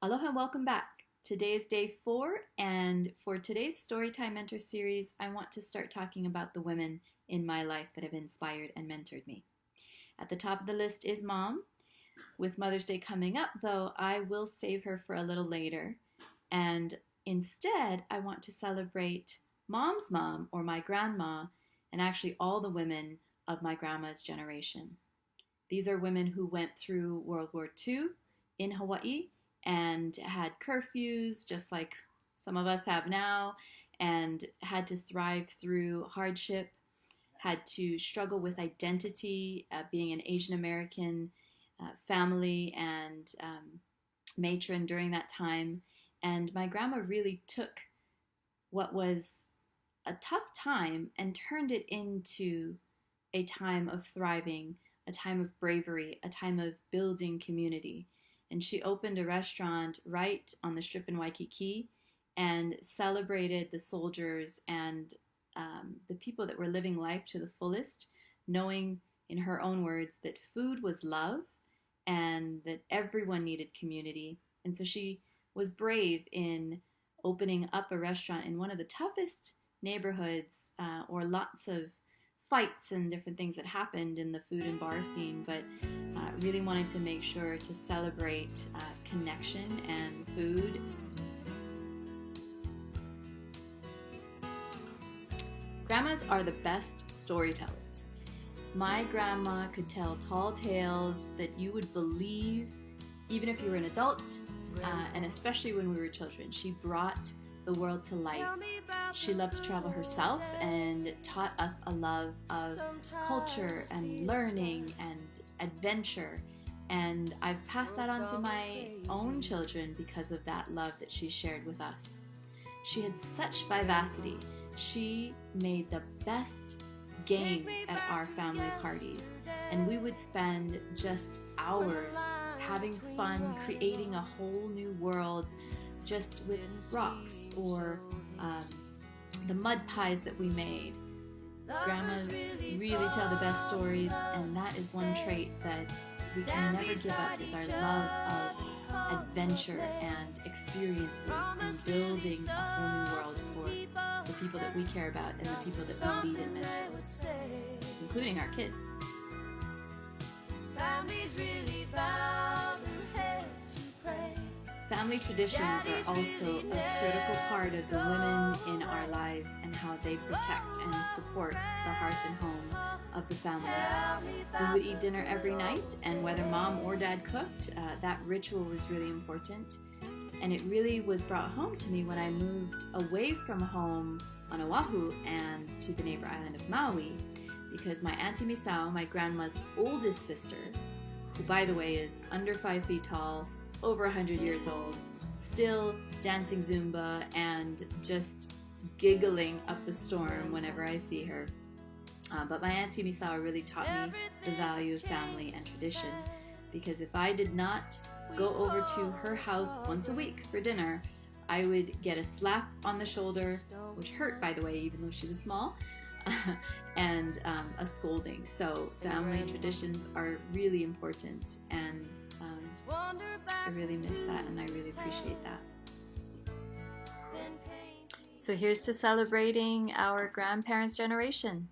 Aloha and welcome back. Today is day 4, and for today's Storytime Mentor series, I want to start talking about the women in my life that have inspired and mentored me. At the top of the list is Mom. With Mother's Day coming up, though, I will save her for a little later, and instead, I want to celebrate Mom's mom, or my grandma, and actually all the women of my grandma's generation. These are women who went through World War II in Hawaii and had curfews just like some of us have now, and had to thrive through hardship, had to struggle with identity, being an Asian American family and matron during that time. And my grandma really took what was a tough time and turned it into a time of thriving, a time of bravery, a time of building community. And she opened a restaurant right on the Strip in Waikiki and celebrated the soldiers and the people that were living life to the fullest, knowing in her own words that food was love and that everyone needed community. And so she was brave in opening up a restaurant in one of the toughest neighborhoods, or lots of fights and different things that happened in the food and bar scene, but really wanted to make sure to celebrate connection and food. Grandmas are the best storytellers. My grandma could tell tall tales that you would believe even if you were an adult, and especially when we were children. She brought the world to life. She loved to travel herself and taught us a love of culture and learning and adventure. And I've passed that on to my own children because of that love that she shared with us. She had such vivacity. She made the best games at our family parties, and we would spend just hours having fun, creating a whole new world just with rocks or the mud pies that we made. Grandmas really tell the best stories, and that is one trait that we can never give up, is our love of adventure and experiences and building a whole new world for the people that we care about and the people that we lead and mentor, including our kids. Families really bow their heads to pray. Family traditions are also a critical part of the women in our lives and how they protect and support the hearth and home of the family. We would eat dinner every night, and whether mom or dad cooked, that ritual was really important. And it really was brought home to me when I moved away from home on Oahu and to the neighbor island of Maui, because my Auntie Misao, my grandma's oldest sister, who by the way is under 5 feet tall, over 100 years old, still dancing Zumba and just giggling up a storm whenever I see her. But my Auntie Misao really taught me the value of family and tradition, because if I did not go over to her house once a week for dinner, I would get a slap on the shoulder, which hurt by the way, even though she was small, and a scolding. So family traditions are really important, and I really miss that, and I really appreciate that. So here's to celebrating our grandparents' generation.